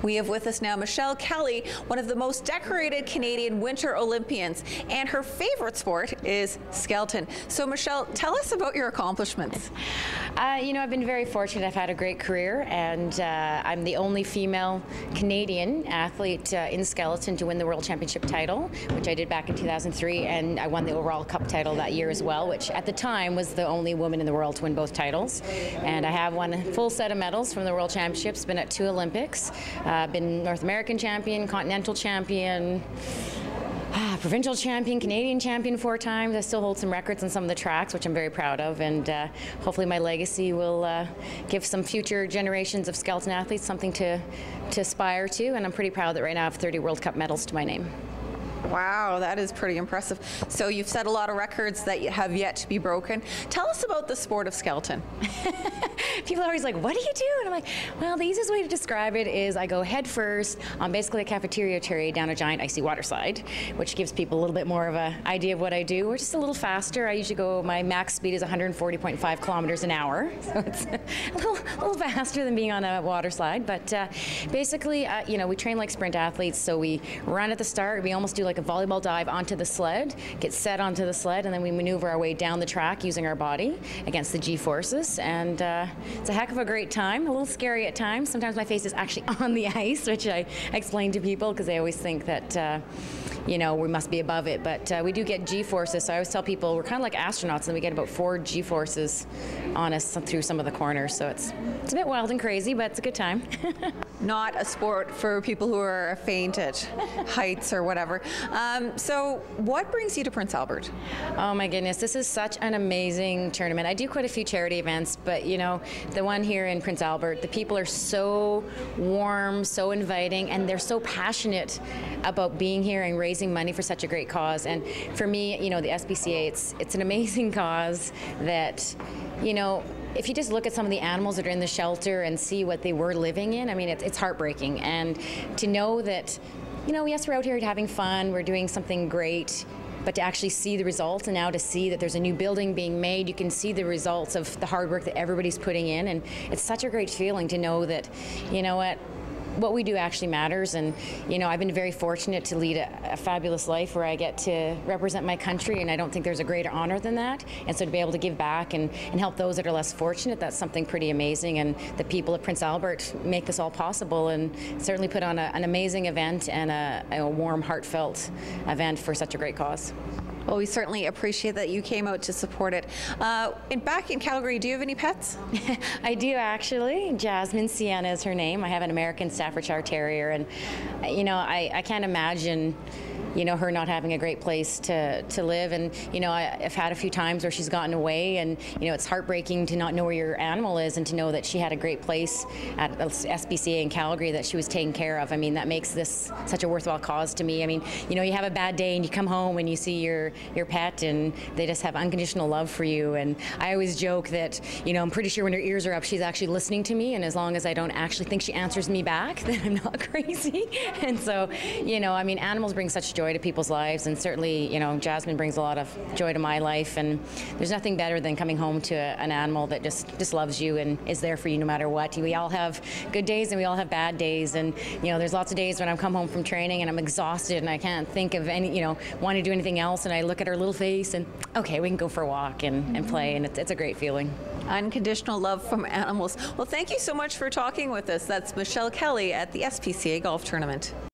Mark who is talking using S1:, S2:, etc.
S1: We have with us now Michelle Kelly, one of the most decorated Canadian Winter Olympians, and her favorite sport is skeleton. So Michelle, tell us about your accomplishments.
S2: I've been very fortunate. I've had a great career, and I'm the only female Canadian athlete in skeleton to win the World Championship title, which I did back in 2003, and I won the overall cup title that year as well, which at the time was the only woman in the world to win both titles. And I have won a full set of medals from the World Championships, been at 2 Olympics, been North American champion, continental champion, provincial champion, Canadian champion 4 times. I still hold some records on some of the tracks, which I'm very proud of, and hopefully my legacy will give some future generations of skeleton athletes something to aspire to, and I'm pretty proud that right now I have 30 World Cup medals to my name.
S1: Wow, that is pretty impressive. So you've set a lot of records that have yet to be broken. Tell us about the sport of skeleton.
S2: People are always like, what do you do? And I'm like, well, the easiest way to describe it is I go head first on basically a cafeteria tray down a giant icy water slide, which gives people a little bit more of an idea of what I do. We're just a little faster. I usually go, my max speed is 140.5 kilometers an hour. So it's a little faster than being on a water slide. But basically, we train like sprint athletes. So we run at the start. We almost do like a volleyball dive onto the sled, get set onto the sled, and then we maneuver our way down the track using our body against the G-forces. And it's a heck of a great time, a little scary at times. Sometimes my face is actually on the ice, which I explain to people because they always think that we must be above it, but we do get G-forces. So I always tell people we're kind of like astronauts, and we get about 4 G-forces on us through some of the corners. So it's a bit wild and crazy, but it's a good time.
S1: Not a sport for people who are faint at heights or whatever. So what brings you to Prince Albert?
S2: Oh my goodness, this is such an amazing tournament. I do quite a few charity events, but the one here in Prince Albert, the people are so warm, so inviting, and they're so passionate about being here and raising money for such a great cause. And for me, the SPCA, it's an amazing cause that, if you just look at some of the animals that are in the shelter and see what they were living in, I mean, it's heartbreaking. And to know that, yes, we're out here having fun, we're doing something great, but to actually see the results, and now to see that there's a new building being made, you can see the results of the hard work that everybody's putting in, and it's such a great feeling to know that, what we do actually matters. And I've been very fortunate to lead a fabulous life where I get to represent my country, and I don't think there's a greater honor than that. And so to be able to give back and help those that are less fortunate, that's something pretty amazing. And the people of Prince Albert make this all possible, and certainly put on an amazing event and a warm, heartfelt event for such a great cause.
S1: Well, we certainly appreciate that you came out to support it. Back in Calgary, do you have any pets?
S2: I do, actually. Jasmine Sienna is her name. I have an American Staffordshire Terrier, and I can't imagine her not having a great place to live. And I've had a few times where she's gotten away, and it's heartbreaking to not know where your animal is, and to know that she had a great place at SPCA in Calgary that she was taken care of. I mean, that makes this such a worthwhile cause to me. I mean, you have a bad day and you come home and you see your pet, and they just have unconditional love for you. And I always joke that I'm pretty sure when her ears are up, she's actually listening to me, and as long as I don't actually think she answers me back, then I'm not crazy. And so I mean, animals bring such joy to people's lives, and certainly Jasmine brings a lot of joy to my life. And there's nothing better than coming home to an animal that just loves you and is there for you no matter what. We all have good days and we all have bad days, and there's lots of days when I come home from training and I'm exhausted and I can't think of any want to do anything else, and I look at her little face and okay, we can go for a walk and play, and it's a great feeling.
S1: Unconditional love from animals. Well, thank you so much for talking with us. That's Michelle Kelly at the SPCA Golf Tournament.